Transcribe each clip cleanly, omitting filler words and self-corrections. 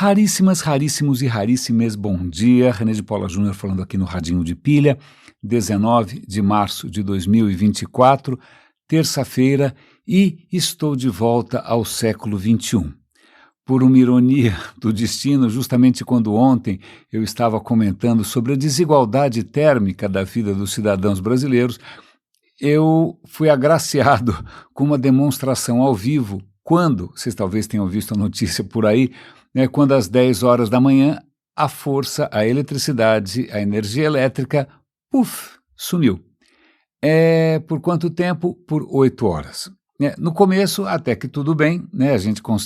Raríssimos e raríssimes, bom dia. René de Paula Júnior falando aqui no Radinho de Pilha, 19 de março de 2024, terça-feira, e estou de volta ao século XXI. Por uma ironia do destino, justamente quando ontem eu estava comentando sobre a desigualdade térmica da vida dos cidadãos brasileiros, eu fui agraciado com uma demonstração ao vivo, quando, vocês talvez tenham visto a notícia por aí, quando às 10 horas da manhã a força, a eletricidade, a energia elétrica, sumiu. Por quanto tempo? Por 8 horas. No começo, até que tudo bem,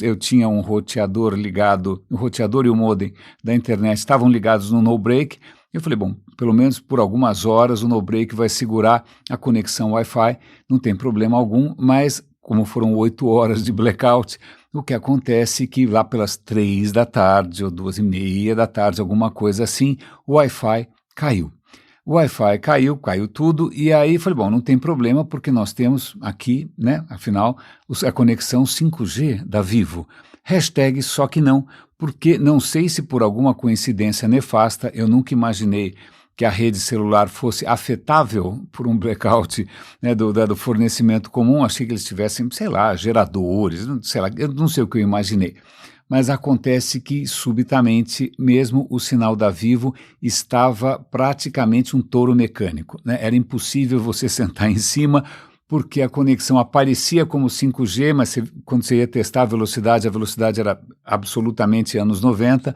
eu tinha um roteador ligado, o roteador e o modem da internet estavam ligados no no-break. Eu falei, bom, pelo menos por algumas horas o no-break vai segurar a conexão Wi-Fi, não tem problema algum, mas como foram 8 horas de blackout, o que acontece é que lá pelas 3 da tarde ou 2:30 da tarde, alguma coisa assim, o Wi-Fi caiu. O Wi-Fi caiu tudo, e aí falei, bom, não tem problema, porque nós temos aqui, afinal, a conexão 5G da Vivo. Hashtag só que não, porque não sei se por alguma coincidência nefasta, eu nunca imaginei que a rede celular fosse afetável por um blackout do fornecimento comum. Achei que eles tivessem, geradores, eu não sei o que eu imaginei. Mas acontece que, subitamente, mesmo o sinal da Vivo estava praticamente um touro mecânico. Era impossível você sentar em cima, porque a conexão aparecia como 5G, mas quando você ia testar a velocidade era absolutamente anos 90,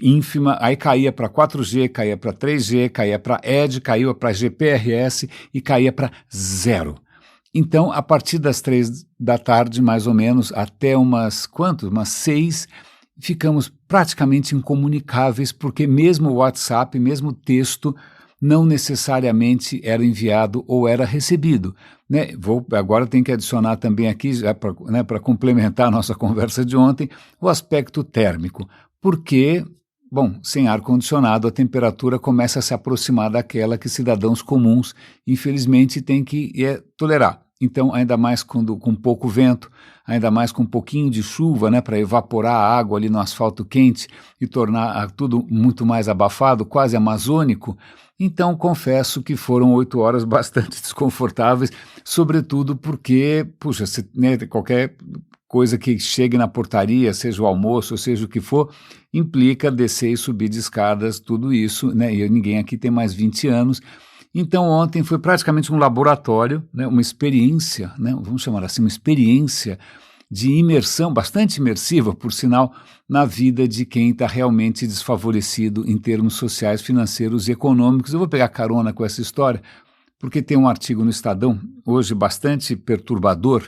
ínfima, aí caía para 4G, caía para 3G, caía para ED, caía para GPRS e caía para 0. Então, a partir das 3 da tarde, mais ou menos, até umas 6, ficamos praticamente incomunicáveis, porque mesmo o WhatsApp, mesmo o texto, não necessariamente era enviado ou era recebido. Agora tenho que adicionar também aqui, para complementar a nossa conversa de ontem, o aspecto térmico, porque, bom, sem ar-condicionado a temperatura começa a se aproximar daquela que cidadãos comuns, infelizmente, têm que tolerar. Então, ainda mais com pouco vento, ainda mais com um pouquinho de chuva, para evaporar a água ali no asfalto quente e tornar tudo muito mais abafado, quase amazônico. Então, confesso que foram 8 horas bastante desconfortáveis, sobretudo porque, qualquer coisa que chegue na portaria, seja o almoço, ou seja o que for, implica descer e subir de escadas, tudo isso, e ninguém aqui tem mais 20 anos. Então, ontem foi praticamente um laboratório, uma experiência, vamos chamar assim, uma experiência de imersão, bastante imersiva, por sinal, na vida de quem está realmente desfavorecido em termos sociais, financeiros e econômicos. Eu vou pegar carona com essa história, porque tem um artigo no Estadão, hoje bastante perturbador,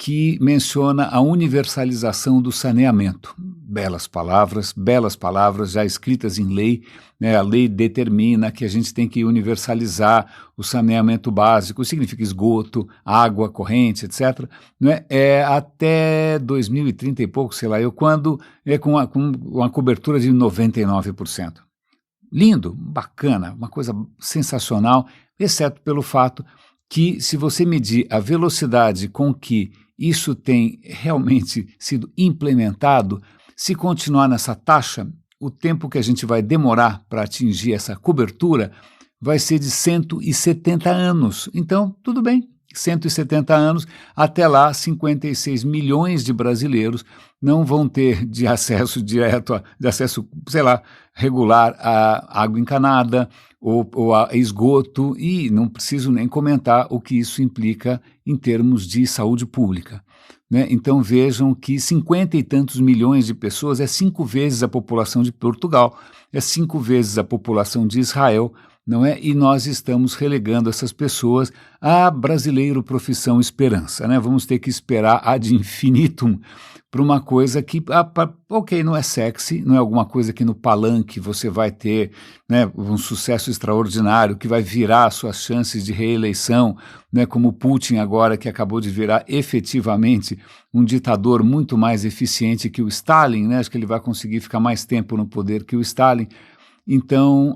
que menciona a universalização do saneamento. Belas palavras já escritas em lei. A lei determina que a gente tem que universalizar o saneamento básico, significa esgoto, água corrente, etc. Até 2030 e pouco, quando com uma cobertura de 99%. Lindo, bacana, uma coisa sensacional, exceto pelo fato que, se você medir a velocidade com que isso tem realmente sido implementado, se continuar nessa taxa, o tempo que a gente vai demorar para atingir essa cobertura vai ser de 170 anos. Então, tudo bem, 170 anos, até lá 56 milhões de brasileiros não vão ter de acesso regular a água encanada ou a esgoto, e não preciso nem comentar o que isso implica em termos de saúde pública. Então vejam que 50 e tantos milhões de pessoas é 5 vezes a população de Portugal, é 5 vezes a população de Israel, e nós estamos relegando essas pessoas a brasileiro profissão esperança. Vamos ter que esperar ad infinitum para uma coisa que, não é sexy, não é alguma coisa que no palanque você vai ter um sucesso extraordinário, que vai virar suas chances de reeleição, como Putin agora, que acabou de virar efetivamente um ditador muito mais eficiente que o Stalin, acho que ele vai conseguir ficar mais tempo no poder que o Stalin. Então,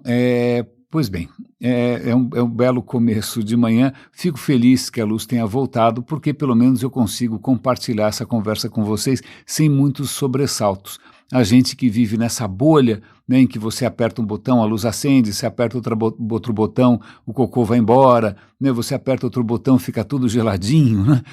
pois bem, é um belo começo de manhã. Fico feliz que a luz tenha voltado, porque pelo menos eu consigo compartilhar essa conversa com vocês sem muitos sobressaltos. a gente que vive nessa bolha, né, em que você aperta um botão, a luz acende, você aperta outro botão, o cocô vai embora, né, você aperta outro botão, fica tudo geladinho, né?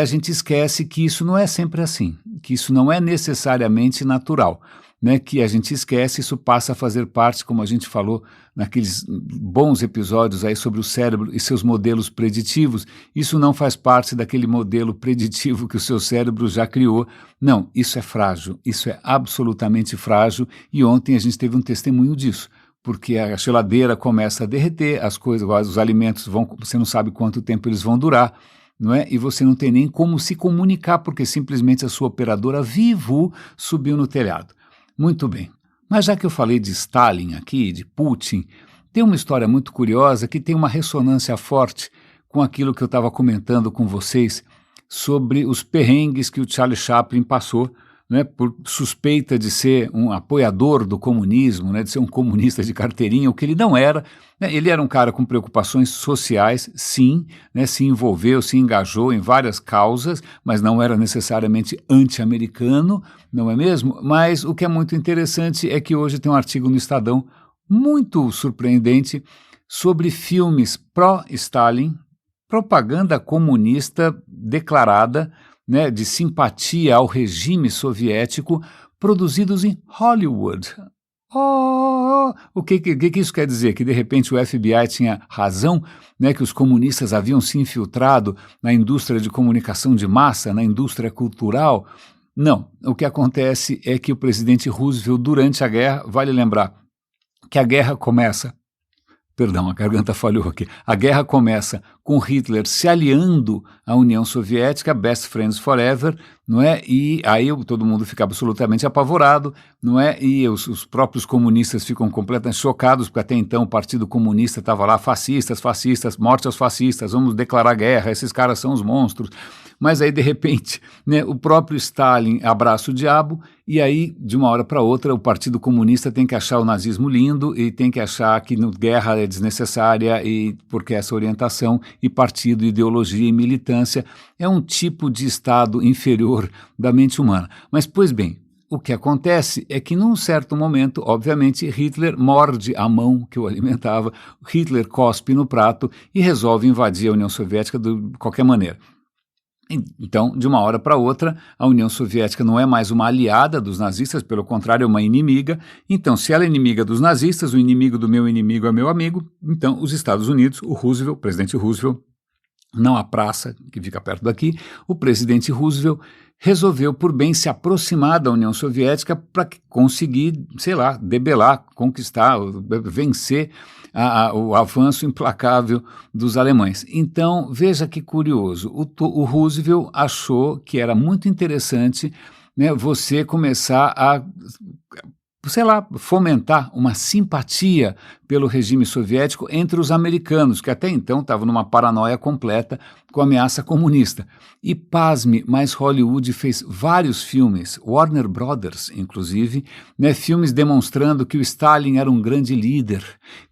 A gente esquece que isso não é sempre assim, que isso não é necessariamente natural, né, que a gente esquece, isso passa a fazer parte, como a gente falou naqueles bons episódios aí sobre o cérebro e seus modelos preditivos, isso não faz parte daquele modelo preditivo que o seu cérebro já criou. Não, isso é frágil, isso é absolutamente frágil, e ontem a gente teve um testemunho disso, porque a geladeira começa a derreter, as coisas, os alimentos vão, você não sabe quanto tempo eles vão durar, não é? E você não tem nem como se comunicar, porque simplesmente a sua operadora vivo subiu no telhado. Muito bem, mas já que eu falei de Stalin aqui, de Putin, tem uma história muito curiosa que tem uma ressonância forte com aquilo que eu estava comentando com vocês sobre os perrengues que o Charlie Chaplin passou, né, por suspeita de ser um apoiador do comunismo, né, de ser um comunista de carteirinha, o que ele não era, né. Ele era um cara com preocupações sociais, sim, né, se envolveu, se engajou em várias causas, mas não era necessariamente anti-americano, não é mesmo? Mas o que é muito interessante é que hoje tem um artigo no Estadão muito surpreendente sobre filmes pró-Stalin, propaganda comunista declarada, né, de simpatia ao regime soviético, produzidos em Hollywood. O que isso quer dizer? Que de repente o FBI tinha razão, né, que os comunistas haviam se infiltrado na indústria de comunicação de massa, na indústria cultural? Não, o que acontece é que o presidente Roosevelt, durante a guerra, vale lembrar que a guerra começa, perdão, a garganta falhou aqui. A guerra começa com Hitler se aliando à União Soviética, best friends forever, não é? E aí todo mundo fica absolutamente apavorado, não é? E os próprios comunistas ficam completamente chocados, porque até então o Partido Comunista estava lá, fascistas, morte aos fascistas, vamos declarar guerra, esses caras são os monstros. Mas aí, de repente, né, o próprio Stalin abraça o diabo, e aí, de uma hora para outra, o Partido Comunista tem que achar o nazismo lindo e tem que achar que guerra é desnecessária, e porque essa orientação e partido, ideologia e militância é um tipo de estado inferior da mente humana. Mas, pois bem, o que acontece é que, num certo momento, obviamente, Hitler morde a mão que o alimentava, Hitler cospe no prato e resolve invadir a União Soviética de qualquer maneira. Então, de uma hora para outra, a União Soviética não é mais uma aliada dos nazistas, pelo contrário, é uma inimiga. Então, se ela é inimiga dos nazistas, o inimigo do meu inimigo é meu amigo, então os Estados Unidos, o Roosevelt, o presidente Roosevelt, não a praça, que fica perto daqui, o presidente Roosevelt resolveu por bem se aproximar da União Soviética para conseguir, sei lá, debelar, conquistar, vencer o avanço implacável dos alemães. Então, veja que curioso, o Roosevelt achou que era muito interessante, né, você começar a, sei lá, fomentar uma simpatia pelo regime soviético entre os americanos, que até então estavam numa paranoia completa com a ameaça comunista. E pasme, mas Hollywood fez vários filmes, Warner Brothers, inclusive, né, filmes demonstrando que o Stalin era um grande líder,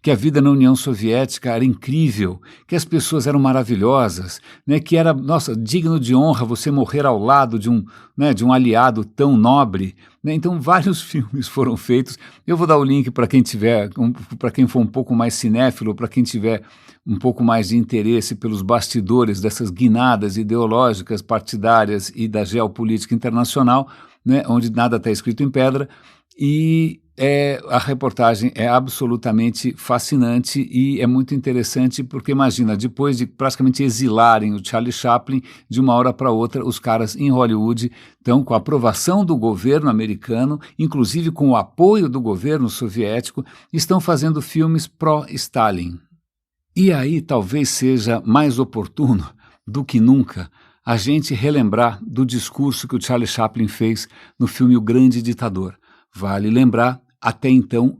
que a vida na União Soviética era incrível, que as pessoas eram maravilhosas, né, que era, nossa, digno de honra você morrer ao lado de um aliado tão nobre. Né? Então, vários filmes foram feitos. Eu vou dar o link para quem tiver, para quem for um pouco mais cinéfilo, para quem tiver um pouco mais de interesse pelos bastidores dessas guinadas ideológicas, partidárias e da geopolítica internacional, né, onde nada está escrito em pedra, e a reportagem é absolutamente fascinante e é muito interessante porque, imagina, depois de praticamente exilarem o Charlie Chaplin, de uma hora para outra, os caras em Hollywood estão com a aprovação do governo americano, inclusive com o apoio do governo soviético, estão fazendo filmes pró-Stalin. E aí talvez seja mais oportuno do que nunca a gente relembrar do discurso que o Charlie Chaplin fez no filme O Grande Ditador. Vale lembrar, até então,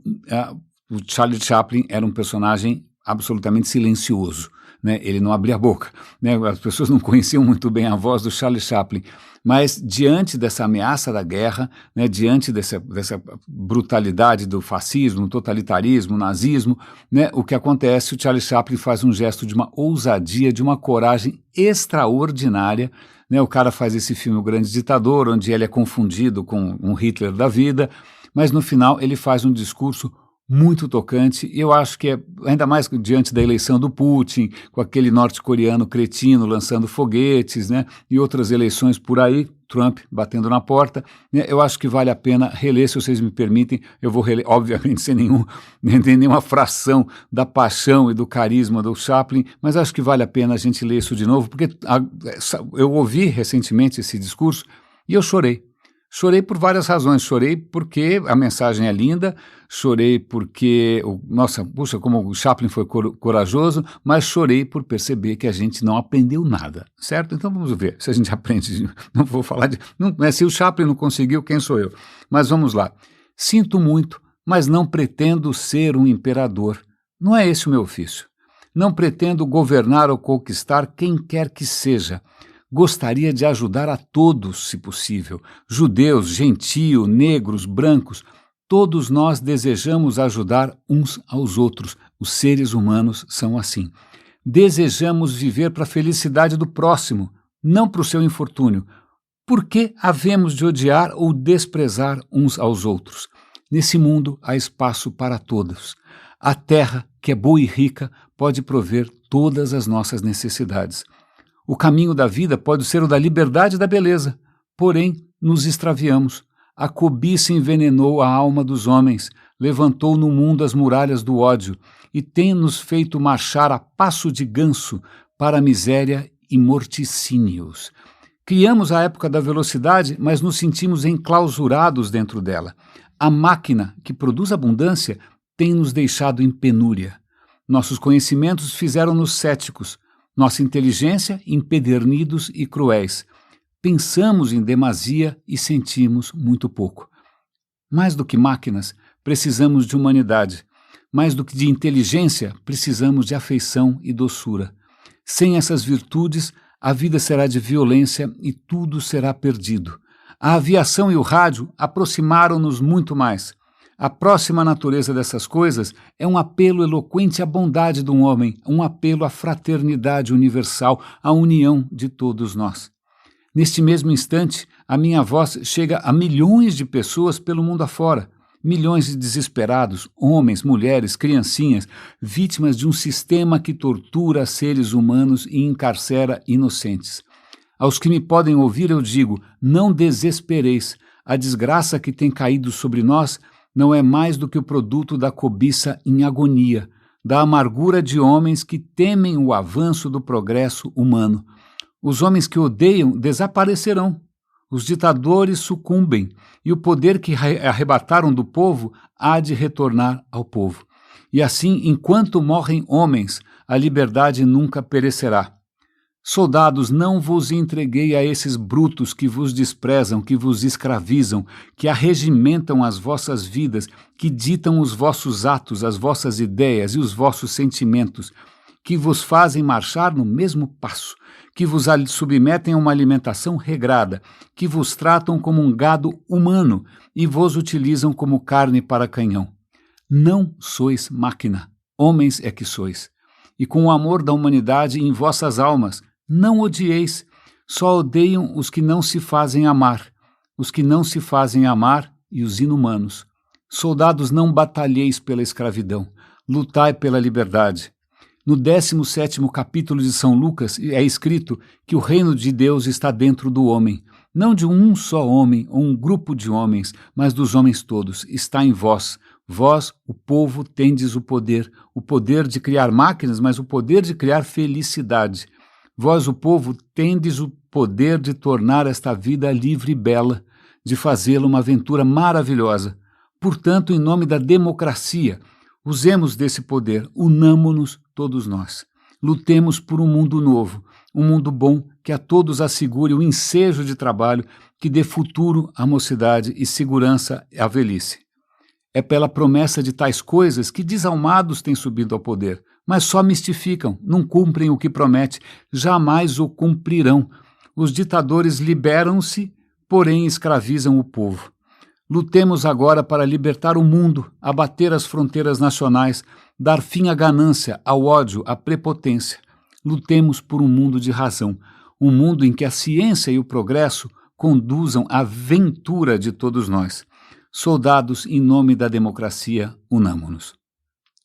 o Charlie Chaplin era um personagem absolutamente silencioso, né? Ele não abria a boca, né? As pessoas não conheciam muito bem a voz do Charlie Chaplin, mas diante dessa ameaça da guerra, né, diante dessa brutalidade do fascismo, totalitarismo, nazismo, né, o que acontece, o Charlie Chaplin faz um gesto de uma ousadia, de uma coragem extraordinária, né? O cara faz esse filme O Grande Ditador, onde ele é confundido com um Hitler da vida, mas no final ele faz um discurso muito tocante, e eu acho que ainda mais diante da eleição do Putin, com aquele norte-coreano cretino lançando foguetes, né, e outras eleições por aí, Trump batendo na porta, né, eu acho que vale a pena reler, se vocês me permitem. Eu vou reler, obviamente, sem nenhuma fração da paixão e do carisma do Chaplin, mas acho que vale a pena a gente ler isso de novo, porque eu ouvi recentemente esse discurso e eu chorei. Chorei por várias razões. Chorei porque a mensagem é linda, chorei porque, puxa, como o Chaplin foi corajoso, mas chorei por perceber que a gente não aprendeu nada, certo? Então vamos ver se a gente aprende. Não vou falar de... se o Chaplin não conseguiu, quem sou eu? Mas vamos lá. Sinto muito, mas não pretendo ser um imperador. Não é esse o meu ofício. Não pretendo governar ou conquistar quem quer que seja. Gostaria de ajudar a todos, se possível, judeus, gentio, negros, brancos. Todos nós desejamos ajudar uns aos outros. Os seres humanos são assim. Desejamos viver para a felicidade do próximo, não para o seu infortúnio. Por que havemos de odiar ou desprezar uns aos outros? Nesse mundo há espaço para todos. A terra, que é boa e rica, pode prover todas as nossas necessidades. O caminho da vida pode ser o da liberdade e da beleza, porém nos extraviamos. A cobiça envenenou a alma dos homens, levantou no mundo as muralhas do ódio e tem nos feito marchar a passo de ganso para a miséria e morticínios. Criamos a época da velocidade, mas nos sentimos enclausurados dentro dela. A máquina que produz abundância tem nos deixado em penúria. Nossos conhecimentos fizeram-nos céticos, nossa inteligência empedernidos e cruéis. Pensamos em demasia e sentimos muito pouco. Mais do que máquinas, precisamos de humanidade. Mais do que de inteligência, precisamos de afeição e doçura. Sem essas virtudes, a vida será de violência e tudo será perdido. A aviação e o rádio aproximaram-nos muito mais. A próxima natureza dessas coisas é um apelo eloquente à bondade do homem, um apelo à fraternidade universal, à união de todos nós. Neste mesmo instante, a minha voz chega a milhões de pessoas pelo mundo afora, milhões de desesperados, homens, mulheres, criancinhas, vítimas de um sistema que tortura seres humanos e encarcera inocentes. Aos que me podem ouvir eu digo, não desespereis, a desgraça que tem caído sobre nós não é mais do que o produto da cobiça em agonia, da amargura de homens que temem o avanço do progresso humano. Os homens que odeiam desaparecerão, os ditadores sucumbem, e o poder que arrebataram do povo há de retornar ao povo. E assim, enquanto morrem homens, a liberdade nunca perecerá. Soldados, não vos entreguei a esses brutos que vos desprezam, que vos escravizam, que arregimentam as vossas vidas, que ditam os vossos atos, as vossas ideias e os vossos sentimentos, que vos fazem marchar no mesmo passo, que vos submetem a uma alimentação regrada, que vos tratam como um gado humano e vos utilizam como carne para canhão. Não sois máquina, homens é que sois. E com o amor da humanidade em vossas almas, não odieis, só odeiam os que não se fazem amar, os que não se fazem amar e os inumanos. Soldados, não batalheis pela escravidão, lutai pela liberdade. No 17º capítulo de São Lucas é escrito que o reino de Deus está dentro do homem, não de um só homem ou um grupo de homens, mas dos homens todos, está em vós. Vós, o povo, tendes o poder de criar máquinas, mas o poder de criar felicidade. Vós, o povo, tendes o poder de tornar esta vida livre e bela, de fazê-la uma aventura maravilhosa. Portanto, em nome da democracia, usemos desse poder, unamo-nos todos nós. Lutemos por um mundo novo, um mundo bom que a todos assegure o ensejo de trabalho que dê futuro à mocidade e segurança à velhice. É pela promessa de tais coisas que desalmados têm subido ao poder, mas só mistificam, não cumprem o que promete, jamais o cumprirão. Os ditadores liberam-se, porém escravizam o povo. Lutemos agora para libertar o mundo, abater as fronteiras nacionais, dar fim à ganância, ao ódio, à prepotência. Lutemos por um mundo de razão, um mundo em que a ciência e o progresso conduzam à ventura de todos nós. Soldados, em nome da democracia, unamo-nos.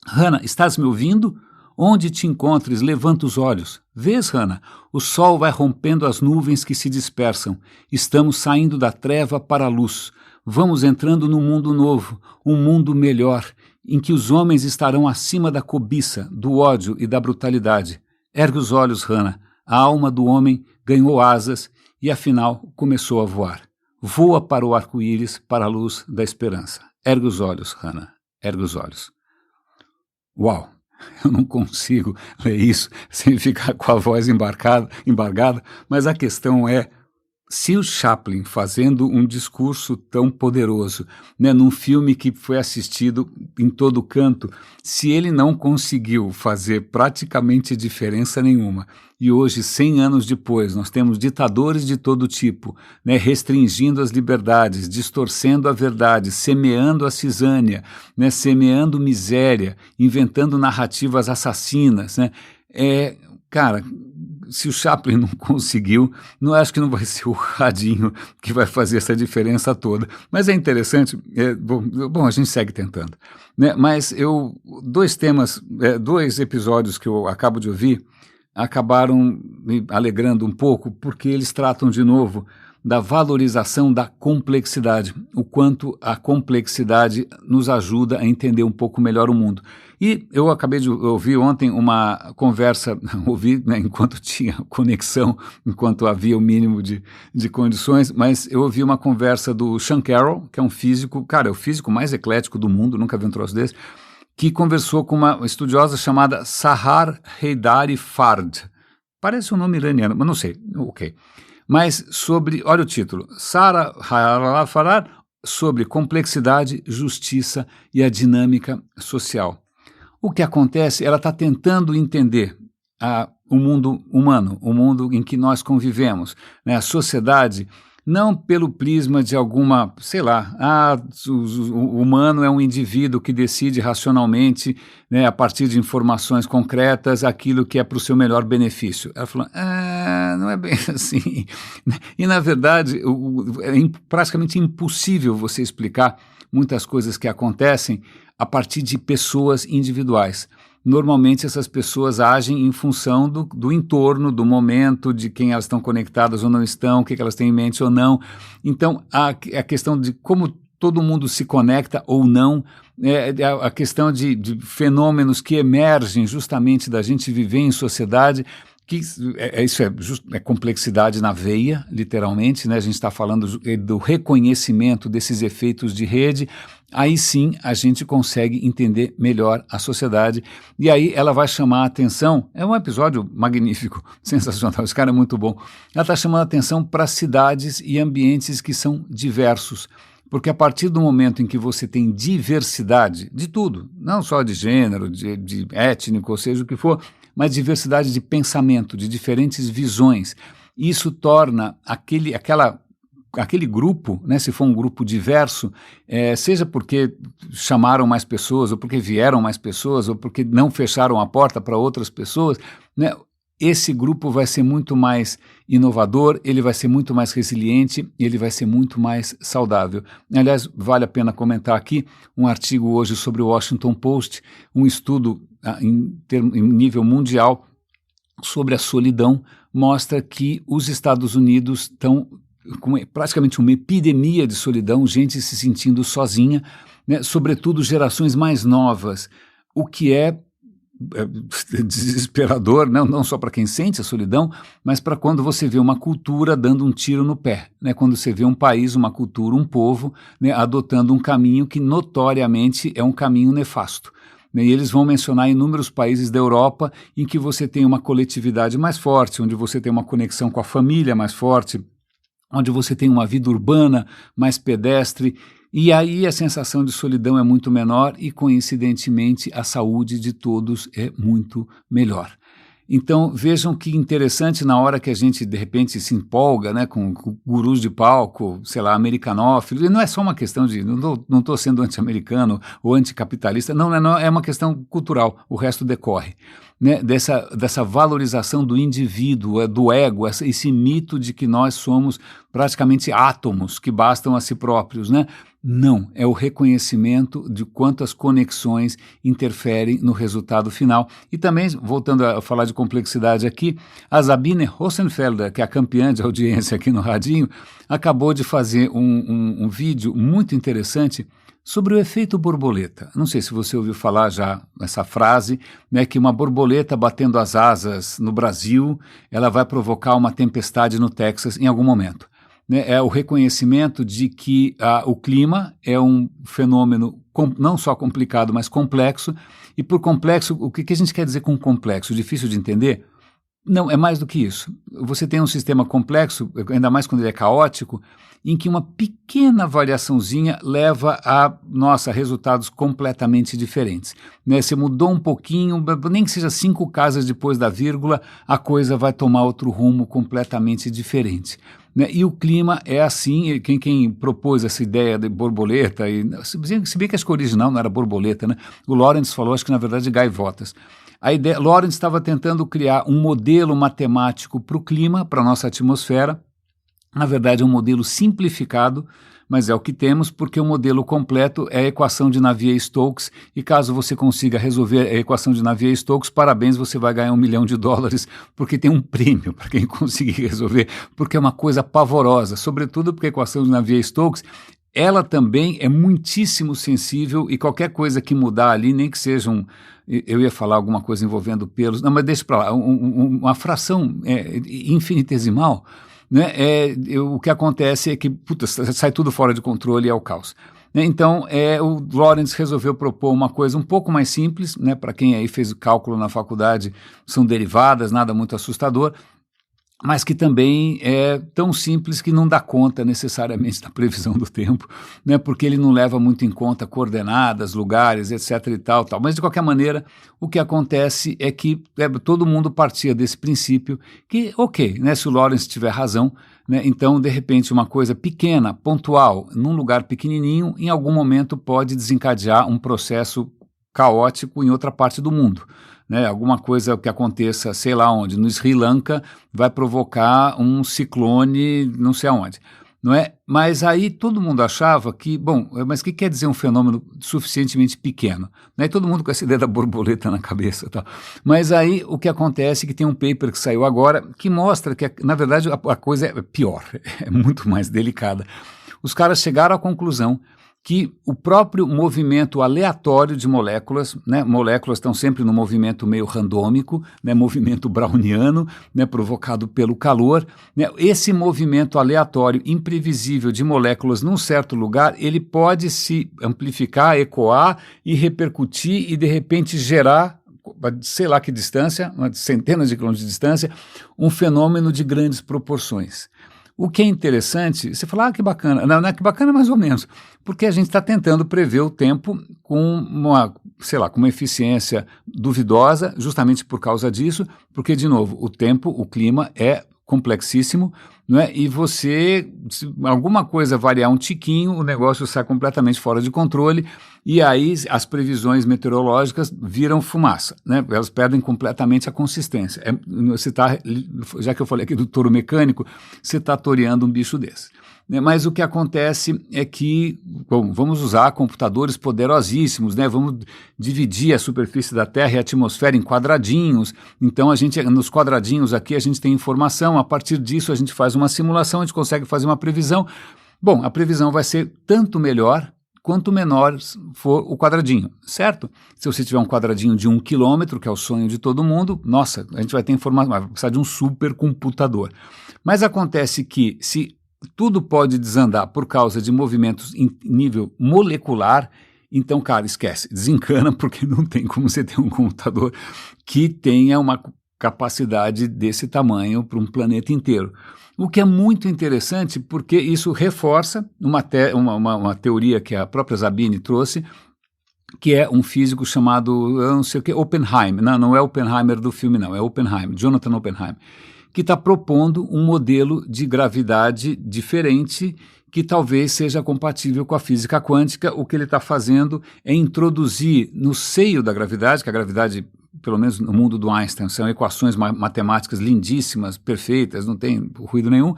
Hannah, estás me ouvindo? Onde te encontres, levanta os olhos. Vês, Hannah, o sol vai rompendo as nuvens que se dispersam. Estamos saindo da treva para a luz. Vamos entrando num mundo novo, um mundo melhor, em que os homens estarão acima da cobiça, do ódio e da brutalidade. Ergue os olhos, Hannah. A alma do homem ganhou asas e, afinal, começou a voar. Voa para o arco-íris, para a luz da esperança. Ergue os olhos, Hannah. Ergue os olhos. Uau! Eu não consigo ler isso sem ficar com a voz embargada, mas a questão é, se o Chaplin fazendo um discurso tão poderoso, né, num filme que foi assistido em todo canto, se ele não conseguiu fazer praticamente diferença nenhuma, e hoje, 100 anos depois, nós temos ditadores de todo tipo, né, restringindo as liberdades, distorcendo a verdade, semeando a cisânia, né, semeando miséria, inventando narrativas assassinas, né, cara, se o Chaplin não conseguiu, não acho que não vai ser o radinho que vai fazer essa diferença toda. Mas é interessante, bom, a gente segue tentando, né? Mas dois episódios que eu acabo de ouvir acabaram me alegrando um pouco, porque eles tratam de novo da valorização da complexidade, o quanto a complexidade nos ajuda a entender um pouco melhor o mundo. E eu acabei de ouvir ontem uma conversa, né, enquanto tinha conexão, enquanto havia o mínimo de condições, mas eu ouvi uma conversa do Sean Carroll, que é um físico, cara, é o físico mais eclético do mundo, nunca vi um troço desse, que conversou com uma estudiosa chamada Sahar Heidari Fard. Parece um nome iraniano, mas não sei, ok. Mas olha o título, Sahar Heidari Fard, sobre complexidade, justiça e a dinâmica social. O que acontece, ela está tentando entender o mundo humano, o mundo em que nós convivemos, né, a sociedade, não pelo prisma de alguma, sei lá, o humano é um indivíduo que decide racionalmente, né, a partir de informações concretas, aquilo que é para o seu melhor benefício. Ela falou, não é bem assim. E, na verdade, é praticamente impossível você explicar muitas coisas que acontecem a partir de pessoas individuais. Normalmente essas pessoas agem em função do entorno, do momento, de quem elas estão conectadas ou não estão, o que elas têm em mente ou não. Então, a questão de como todo mundo se conecta ou não, a questão de fenômenos que emergem justamente da gente viver em sociedade, que isso é complexidade na veia, literalmente, né? A gente está falando do reconhecimento desses efeitos de rede, aí sim a gente consegue entender melhor a sociedade, e aí ela vai chamar a atenção, é um episódio magnífico, sensacional, esse cara é muito bom, ela está chamando a atenção para cidades e ambientes que são diversos, porque a partir do momento em que você tem diversidade de tudo, não só de gênero, de étnico, ou seja o que for, mas diversidade de pensamento, de diferentes visões. Isso torna aquele grupo, né, se for um grupo diverso, seja porque chamaram mais pessoas, ou porque vieram mais pessoas, ou porque não fecharam a porta para outras pessoas, né, esse grupo vai ser muito mais inovador, ele vai ser muito mais resiliente, ele vai ser muito mais saudável. Aliás, vale a pena comentar aqui um artigo hoje sobre o Washington Post, um estudo em nível mundial sobre a solidão, mostra que os Estados Unidos estão com praticamente uma epidemia de solidão, gente se sentindo sozinha, né, sobretudo gerações mais novas, o que é desesperador, não só para quem sente a solidão, mas para quando você vê uma cultura dando um tiro no pé, né? Quando você vê um país, uma cultura, um povo, né, adotando um caminho que notoriamente é um caminho nefasto. E eles vão mencionar inúmeros países da Europa em que você tem uma coletividade mais forte, onde você tem uma conexão com a família mais forte, onde você tem uma vida urbana mais pedestre, e aí a sensação de solidão é muito menor e, coincidentemente, a saúde de todos é muito melhor. Então, vejam que interessante na hora que a gente, de repente, se empolga, né, com gurus de palco, sei lá, americanófilos, e não é só uma questão de, não estou sendo anti-americano ou anticapitalista, não, é uma questão cultural, o resto decorre, né, dessa valorização do indivíduo, do ego, esse mito de que nós somos praticamente átomos que bastam a si próprios, né? Não, é o reconhecimento de quantas conexões interferem no resultado final. E também, voltando a falar de complexidade aqui, a Sabine Hossenfelder, que é a campeã de audiência aqui no Radinho, acabou de fazer um vídeo muito interessante sobre o efeito borboleta. Não sei se você ouviu falar já essa frase, né, que uma borboleta batendo as asas no Brasil, ela vai provocar uma tempestade no Texas em algum momento. É o reconhecimento de que o clima é um fenômeno não só complicado, mas complexo. E por complexo, o que a gente quer dizer com complexo? Difícil de entender? Não, é mais do que isso. Você tem um sistema complexo, ainda mais quando ele é caótico, em que uma pequena variaçãozinha leva a, resultados completamente diferentes. Né? Você mudou um pouquinho, nem que seja 5 casas depois da vírgula, a coisa vai tomar outro rumo completamente diferente. Né? E o clima é assim, quem propôs essa ideia de borboleta, se bem que acho que o original não era borboleta, né? O Lawrence falou, acho que na verdade gaivotas. Lawrence estava tentando criar um modelo matemático para o clima, para a nossa atmosfera. Na verdade, é um modelo simplificado, mas é o que temos, porque o modelo completo é a equação de Navier-Stokes, e caso você consiga resolver a equação de Navier-Stokes, parabéns, você vai ganhar $1 milhão, porque tem um prêmio para quem conseguir resolver, porque é uma coisa pavorosa, sobretudo porque a equação de Navier-Stokes, ela também é muitíssimo sensível, e qualquer coisa que mudar ali, nem que seja eu ia falar alguma coisa envolvendo pelos, não, mas deixa para lá, uma fração infinitesimal, né, o que acontece é que sai tudo fora de controle e é o caos. Né, então, o Lawrence resolveu propor uma coisa um pouco mais simples, né, para quem aí fez o cálculo na faculdade, são derivadas, nada muito assustador, mas que também é tão simples que não dá conta necessariamente da previsão do tempo, né, porque ele não leva muito em conta coordenadas, lugares, etc. e tal. Mas, de qualquer maneira, o que acontece é que todo mundo partia desse princípio que, ok, né, se o Lawrence tiver razão, né, então, de repente, uma coisa pequena, pontual, num lugar pequenininho, em algum momento pode desencadear um processo caótico em outra parte do mundo. Né, alguma coisa que aconteça, sei lá onde, no Sri Lanka, vai provocar um ciclone não sei aonde, não é? Mas aí todo mundo achava que, bom, mas o que quer dizer um fenômeno suficientemente pequeno? Né? Todo mundo com essa ideia da borboleta na cabeça. Tá? Mas aí o que acontece é que tem um paper que saiu agora que mostra que, na verdade, a coisa é pior, é muito mais delicada. Os caras chegaram à conclusão que o próprio movimento aleatório de moléculas, né, moléculas estão sempre no movimento meio randômico, né, movimento browniano, né, provocado pelo calor, né, esse movimento aleatório imprevisível de moléculas num certo lugar, ele pode se amplificar, ecoar e repercutir e de repente gerar, sei lá que distância, centenas de quilômetros de distância, um fenômeno de grandes proporções. O que é interessante, você fala, que bacana. Não é que bacana mais ou menos, porque a gente está tentando prever o tempo com uma eficiência duvidosa, justamente por causa disso, porque, de novo, o clima é complexíssimo, não é? E se alguma coisa variar um tiquinho, o negócio sai completamente fora de controle, e aí as previsões meteorológicas viram fumaça, né? Elas perdem completamente a consistência. Já que eu falei aqui do touro mecânico, você está toreando um bicho desse. Né? Mas o que acontece é que, vamos usar computadores poderosíssimos, né? Vamos dividir a superfície da Terra e a atmosfera em quadradinhos, então nos quadradinhos aqui a gente tem informação, a partir disso a gente faz uma simulação, a gente consegue fazer uma previsão. Bom, a previsão vai ser tanto melhor quanto menor for o quadradinho, certo? Se você tiver um quadradinho de 1 quilômetro, que é o sonho de todo mundo, nossa, a gente vai ter informação, vai precisar de um supercomputador. Mas acontece que se tudo pode desandar por causa de movimentos em nível molecular, então, cara, esquece, desencana, porque não tem como você ter um computador que tenha uma capacidade desse tamanho para um planeta inteiro. O que é muito interessante, porque isso reforça uma teoria que a própria Sabine trouxe, que é um físico chamado, eu não sei o que, Oppenheimer. Não é Oppenheimer do filme, não, é Oppenheimer, Jonathan Oppenheimer, que está propondo um modelo de gravidade diferente que talvez seja compatível com a física quântica. O que ele está fazendo é introduzir no seio da gravidade, que a gravidade, pelo menos no mundo do Einstein, são equações matemáticas lindíssimas, perfeitas, não tem ruído nenhum,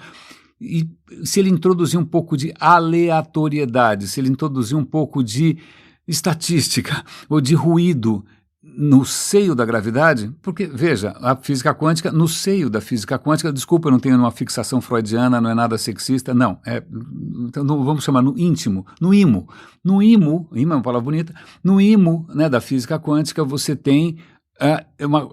e se ele introduzir um pouco de aleatoriedade, se ele introduzir um pouco de estatística ou de ruído no seio da gravidade, porque, veja, a física quântica, no seio da física quântica, desculpa, eu não tenho uma fixação freudiana, não é nada sexista, não, então vamos chamar no íntimo, no imo é uma palavra bonita, no imo, né, da física quântica você tem uma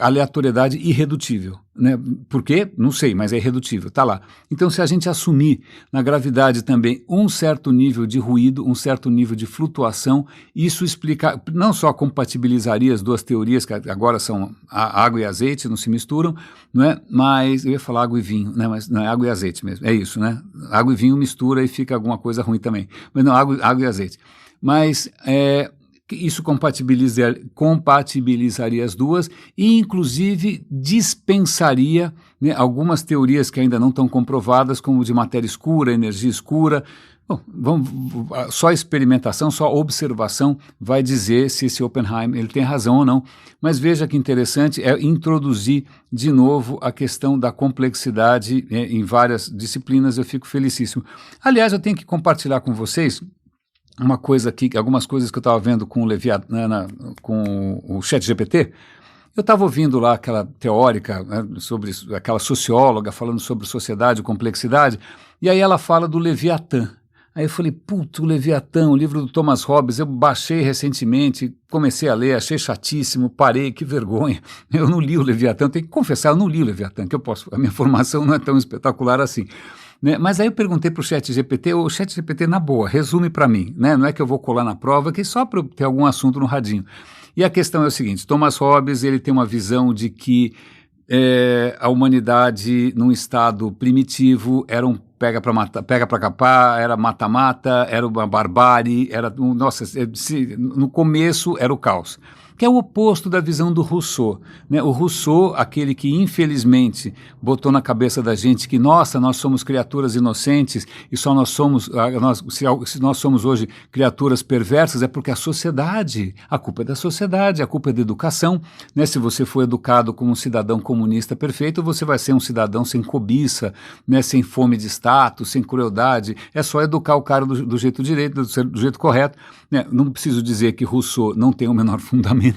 aleatoriedade irredutível, né? Por quê? Não sei, mas é irredutível, está lá. Então, se a gente assumir na gravidade também um certo nível de ruído, um certo nível de flutuação, isso explica, não só compatibilizaria as duas teorias, que agora são água e azeite, não se misturam, não é? Mas, eu ia falar água e vinho, né? Mas não é água e azeite mesmo, é isso, né? Água e vinho mistura e fica alguma coisa ruim também. Mas não, água e azeite. Mas, isso compatibilizaria as duas e, inclusive, dispensaria, né, algumas teorias que ainda não estão comprovadas, como de matéria escura, energia escura. Bom, só experimentação, só observação vai dizer se esse Oppenheimer ele tem razão ou não. Mas veja que interessante é introduzir de novo a questão da complexidade, em várias disciplinas. Eu fico felicíssimo. Aliás, eu tenho que compartilhar com vocês algumas coisas que eu estava vendo com com o ChatGPT. Eu estava ouvindo lá aquela teórica, né, sobre aquela socióloga falando sobre sociedade e complexidade, e aí ela fala do Leviatã. Aí eu falei, o Leviatã, o livro do Thomas Hobbes, eu baixei recentemente, comecei a ler, achei chatíssimo, parei, que vergonha. Eu não li o Leviatã, tenho que confessar, eu não li o Leviatã, a minha formação não é tão espetacular assim. Né? Mas aí eu perguntei para o ChatGPT, o ChatGPT, na boa, resume para mim, né? Não é que eu vou colar na prova, que só para ter algum assunto no radinho. E a questão é o seguinte, Thomas Hobbes ele tem uma visão de que a humanidade, num estado primitivo, era um pega para capar, era mata-mata, era uma barbárie, no começo era o caos. Que é o oposto da visão do Rousseau, né? O Rousseau, aquele que infelizmente botou na cabeça da gente que, nós somos criaturas inocentes e só nós somos, se nós somos hoje criaturas perversas, é porque a culpa é da sociedade, a culpa é da educação, né? Se você for educado como um cidadão comunista perfeito, você vai ser um cidadão sem cobiça, né? Sem fome de status, sem crueldade, é só educar o cara do jeito direito, do jeito correto, né? Não preciso dizer que Rousseau não tem o menor fundamento.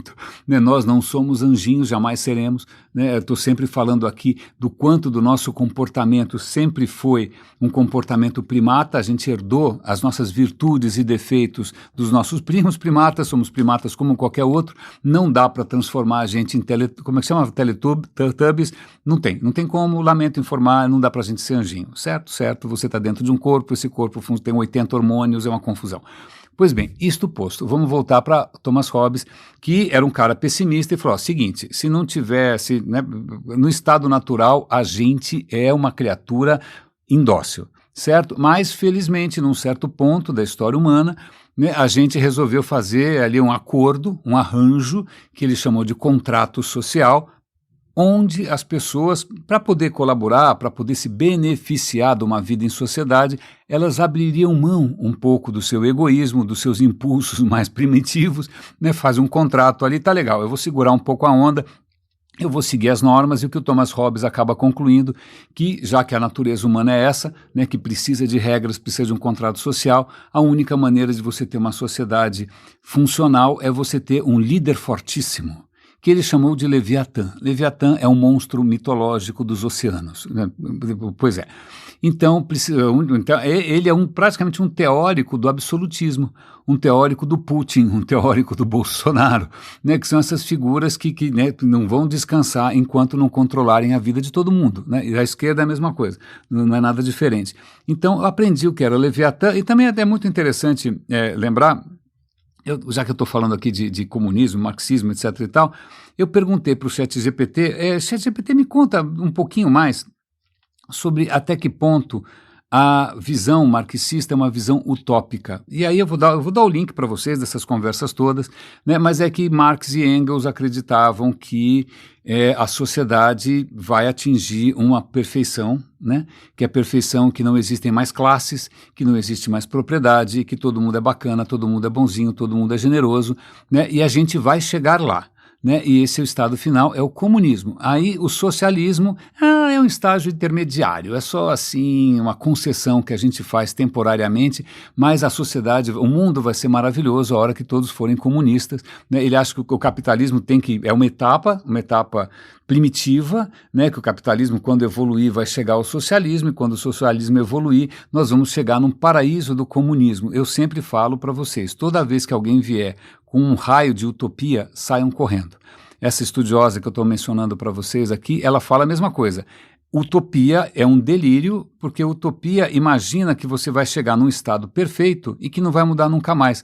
Né? Nós não somos anjinhos, jamais seremos, né? Eu estou sempre falando aqui do quanto do nosso comportamento sempre foi um comportamento primata. A gente herdou as nossas virtudes e defeitos dos nossos primos primatas, somos primatas como qualquer outro, não dá para transformar a gente em como é que chama? Teletubbies, não tem como, lamento informar, não dá para a gente ser anjinho, certo, você está dentro de um corpo, esse corpo tem 80 hormônios, é uma confusão. Pois bem, isto posto, vamos voltar para Thomas Hobbes, que era um cara pessimista e falou, seguinte, se não tivesse, né, no estado natural, a gente é uma criatura indócil, certo? Mas, felizmente, num certo ponto da história humana, né, a gente resolveu fazer ali um acordo, um arranjo, que ele chamou de contrato social, onde as pessoas, para poder colaborar, para poder se beneficiar de uma vida em sociedade, elas abririam mão um pouco do seu egoísmo, dos seus impulsos mais primitivos, né? Faz um contrato ali, tá legal, eu vou segurar um pouco a onda, eu vou seguir as normas, e o que o Thomas Hobbes acaba concluindo, que já que a natureza humana é essa, né, que precisa de regras, precisa de um contrato social, a única maneira de você ter uma sociedade funcional é você ter um líder fortíssimo, que ele chamou de Leviatã. Leviatã é um monstro mitológico dos oceanos, né? Pois é. Então, ele é praticamente um teórico do absolutismo, um teórico do Putin, um teórico do Bolsonaro, né? Que são essas figuras que né, não vão descansar enquanto não controlarem a vida de todo mundo, né? E a esquerda é a mesma coisa, não é nada diferente. Então, eu aprendi o que era Leviatã, e também é muito interessante lembrar, já que eu estou falando aqui de comunismo, marxismo, etc. e tal, eu perguntei para o ChatGPT, ChatGPT, me conta um pouquinho mais sobre até que ponto a visão marxista é uma visão utópica. E aí eu vou dar o link para vocês dessas conversas todas, né? Mas é que Marx e Engels acreditavam que a sociedade vai atingir uma perfeição, né? Que é a perfeição que não existem mais classes, que não existe mais propriedade, que todo mundo é bacana, todo mundo é bonzinho, todo mundo é generoso, né? E a gente vai chegar lá. Né? E esse é o estado final, é o comunismo. Aí o socialismo é um estágio intermediário, é só assim uma concessão que a gente faz temporariamente, mas a sociedade, o mundo vai ser maravilhoso a hora que todos forem comunistas. Né? Ele acha que o capitalismo é uma etapa primitiva, né? Que o capitalismo, quando evoluir, vai chegar ao socialismo, e quando o socialismo evoluir, nós vamos chegar num paraíso do comunismo. Eu sempre falo para vocês, toda vez que alguém vier com um raio de utopia, saiam correndo. Essa estudiosa que eu estou mencionando para vocês aqui, ela fala a mesma coisa. Utopia é um delírio, porque utopia imagina que você vai chegar num estado perfeito e que não vai mudar nunca mais.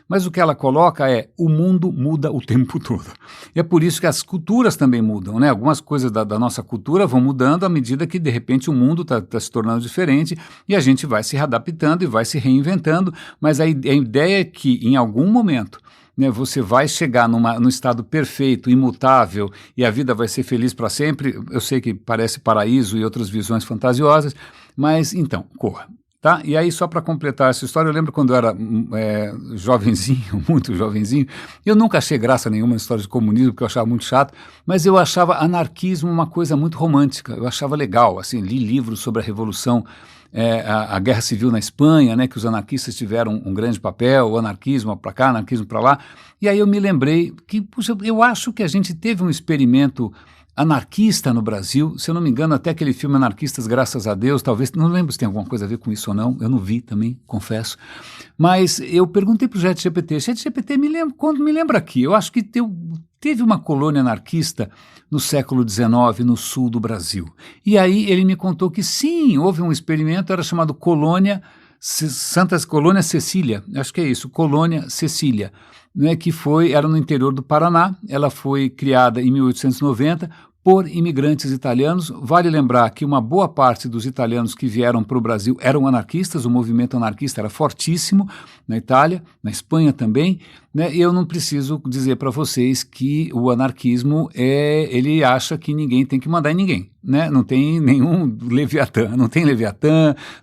Mas o que ela coloca é, o mundo muda o tempo todo. E é por isso que as culturas também mudam, né? Algumas coisas da nossa cultura vão mudando à medida que, de repente, o mundo está se tornando diferente e a gente vai se readaptando e vai se reinventando, mas a ideia é que, em algum momento, né, você vai chegar num estado perfeito, imutável, e a vida vai ser feliz para sempre. Eu sei que parece paraíso e outras visões fantasiosas, mas então, corra. Tá? E aí, só para completar essa história, eu lembro quando eu era jovenzinho, muito jovenzinho, eu nunca achei graça nenhuma na história de comunismo, porque eu achava muito chato, mas eu achava anarquismo uma coisa muito romântica, eu achava legal, assim, li livros sobre a Revolução, a Guerra Civil na Espanha, né, que os anarquistas tiveram um grande papel, o anarquismo para cá, anarquismo para lá, e aí eu me lembrei que, puxa, eu acho que a gente teve um experimento anarquista no Brasil, se eu não me engano, até aquele filme Anarquistas, Graças a Deus, talvez, não lembro se tem alguma coisa a ver com isso ou não, eu não vi também, confesso, mas eu perguntei para o ChatGPT, me lembra aqui, eu acho que teve uma colônia anarquista no século XIX, no sul do Brasil, e aí ele me contou que sim, houve um experimento, era chamado Colônia Cecília, acho que é isso, Colônia Cecília, né, que era no interior do Paraná, ela foi criada em 1890 por imigrantes italianos. Vale lembrar que uma boa parte dos italianos que vieram para o Brasil eram anarquistas, o movimento anarquista era fortíssimo na Itália, na Espanha também, né, e eu não preciso dizer para vocês que o anarquismo ele acha que ninguém tem que mandar em ninguém, né, não tem nenhum Leviatã,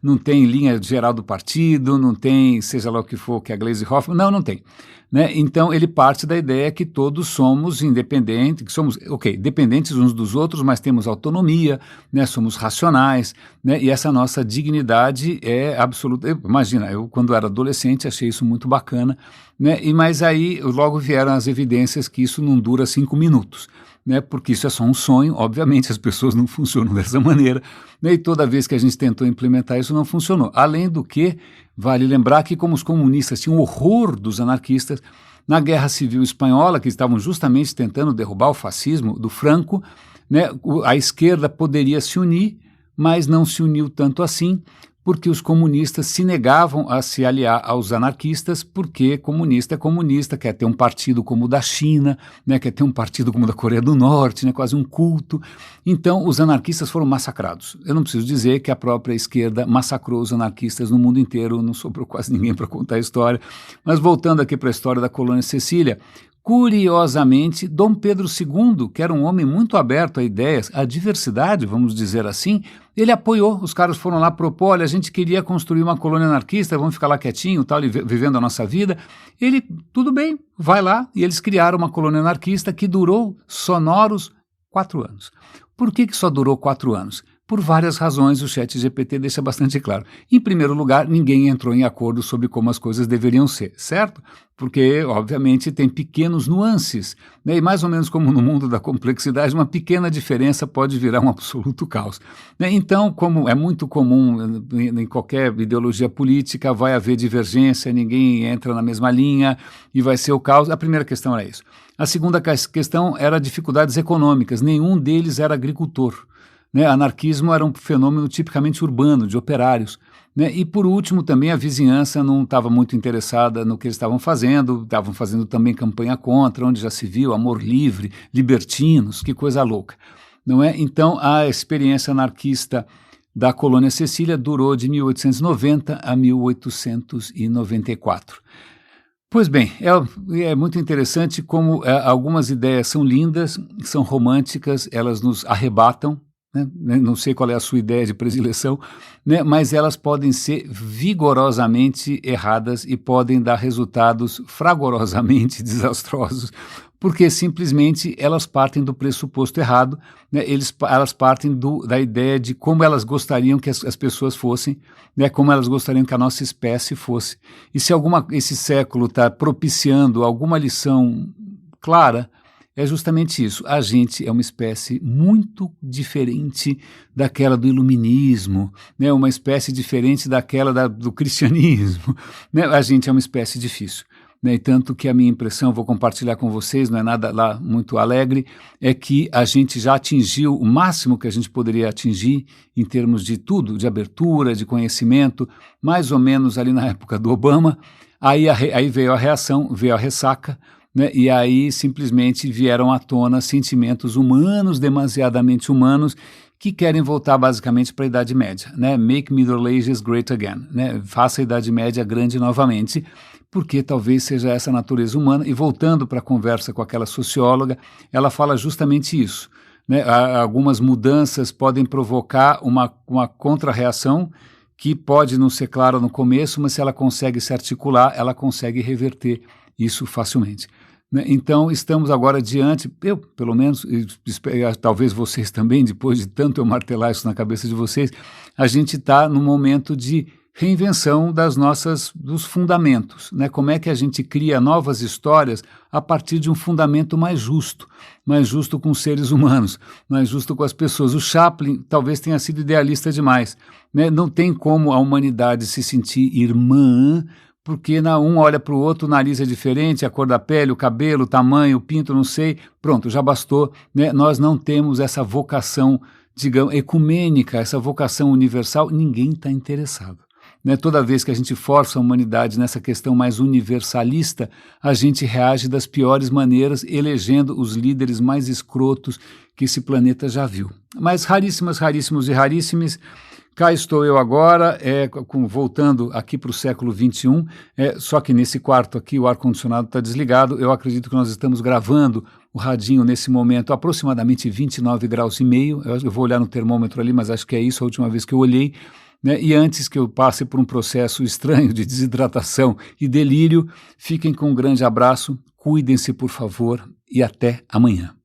não tem linha geral do partido, não tem seja lá o que for que a Gleisi Hoffmann, não tem. Né? Então, ele parte da ideia que todos somos independentes, que somos, dependentes uns dos outros, mas temos autonomia, né? Somos racionais, né? E essa nossa dignidade é absoluta. Imagina, eu quando era adolescente achei isso muito bacana, né? Mas aí logo vieram as evidências que isso não dura 5 minutos. Né, porque isso é só um sonho, obviamente as pessoas não funcionam dessa maneira, né, e toda vez que a gente tentou implementar isso não funcionou. Além do que, vale lembrar que como os comunistas tinham horror dos anarquistas, na Guerra Civil Espanhola, que estavam justamente tentando derrubar o fascismo do Franco, né, a esquerda poderia se unir, mas não se uniu tanto assim, porque os comunistas se negavam a se aliar aos anarquistas, porque comunista é comunista, quer ter um partido como o da China, né, quer ter um partido como o da Coreia do Norte, né, quase um culto. Então, os anarquistas foram massacrados. Eu não preciso dizer que a própria esquerda massacrou os anarquistas no mundo inteiro, não sobrou quase ninguém para contar a história. Mas voltando aqui para a história da Colônia Cecília, curiosamente, Dom Pedro II, que era um homem muito aberto a ideias, à diversidade, vamos dizer assim, ele apoiou, os caras foram lá propor, olha, a gente queria construir uma colônia anarquista, vamos ficar lá quietinho, tal, vivendo a nossa vida. Ele, tudo bem, vai lá, e eles criaram uma colônia anarquista que durou sonoros 4 anos. Por que só durou 4 anos? Por várias razões, o ChatGPT deixa bastante claro. Em primeiro lugar, ninguém entrou em acordo sobre como as coisas deveriam ser, certo? Porque, obviamente, tem pequenos nuances, né? E mais ou menos como no mundo da complexidade, uma pequena diferença pode virar um absoluto caos. Né? Então, como é muito comum em qualquer ideologia política, vai haver divergência, ninguém entra na mesma linha e vai ser o caos. A primeira questão era isso. A segunda questão era dificuldades econômicas, nenhum deles era agricultor. Né, anarquismo era um fenômeno tipicamente urbano, de operários. Né, e, por último, também a vizinhança não estava muito interessada no que eles estavam fazendo também campanha contra, onde já se viu amor livre, libertinos, que coisa louca. Não é? Então, a experiência anarquista da colônia Cecília durou de 1890 a 1894. Pois bem, é muito interessante como algumas ideias são lindas, são românticas, elas nos arrebatam, né? Não sei qual é a sua ideia de predileção, né? Mas elas podem ser vigorosamente erradas e podem dar resultados fragorosamente desastrosos, porque simplesmente elas partem do pressuposto errado, né? Elas partem da ideia de como elas gostariam que as pessoas fossem, né? Como elas gostariam que a nossa espécie fosse. E se esse século está propiciando alguma lição clara, é justamente isso. A gente é uma espécie muito diferente daquela do iluminismo, né? Uma espécie diferente daquela do cristianismo, né? A gente é uma espécie difícil. E tanto que a minha impressão, vou compartilhar com vocês, não é nada lá muito alegre, é que a gente já atingiu o máximo que a gente poderia atingir em termos de tudo, de abertura, de conhecimento, mais ou menos ali na época do Obama. Aí veio a reação, veio a ressaca, né? E aí simplesmente vieram à tona sentimentos humanos, demasiadamente humanos, que querem voltar basicamente para a Idade Média, né? Make Middle Ages Great Again, né? Faça a Idade Média grande novamente, porque talvez seja essa a natureza humana. E voltando para a conversa com aquela socióloga, ela fala justamente isso, né? Algumas mudanças podem provocar uma contra-reação que pode não ser clara no começo, mas se ela consegue se articular, ela consegue reverter isso facilmente. Então, estamos agora diante, eu pelo menos, talvez vocês também, depois de tanto eu martelar isso na cabeça de vocês, a gente está num momento de reinvenção dos fundamentos, né? Como é que a gente cria novas histórias a partir de um fundamento mais justo com os seres humanos, mais justo com as pessoas. O Chaplin talvez tenha sido idealista demais, né? Não tem como a humanidade se sentir irmã, porque um olha para o outro, o nariz é diferente, a cor da pele, o cabelo, o tamanho, o pinto, não sei, pronto, já bastou, né? Nós não temos essa vocação, digamos, ecumênica, essa vocação universal, ninguém está interessado. Né? Toda vez que a gente força a humanidade nessa questão mais universalista, a gente reage das piores maneiras, elegendo os líderes mais escrotos que esse planeta já viu. Mas raríssimos e raríssimos. Cá estou eu agora, voltando aqui para o século XXI, só que nesse quarto aqui o ar-condicionado está desligado. Eu acredito que nós estamos gravando o radinho nesse momento aproximadamente 29 graus e meio. Eu vou olhar no termômetro ali, mas acho que é isso a última vez que eu olhei. Né? E antes que eu passe por um processo estranho de desidratação e delírio, fiquem com um grande abraço, cuidem-se por favor e até amanhã.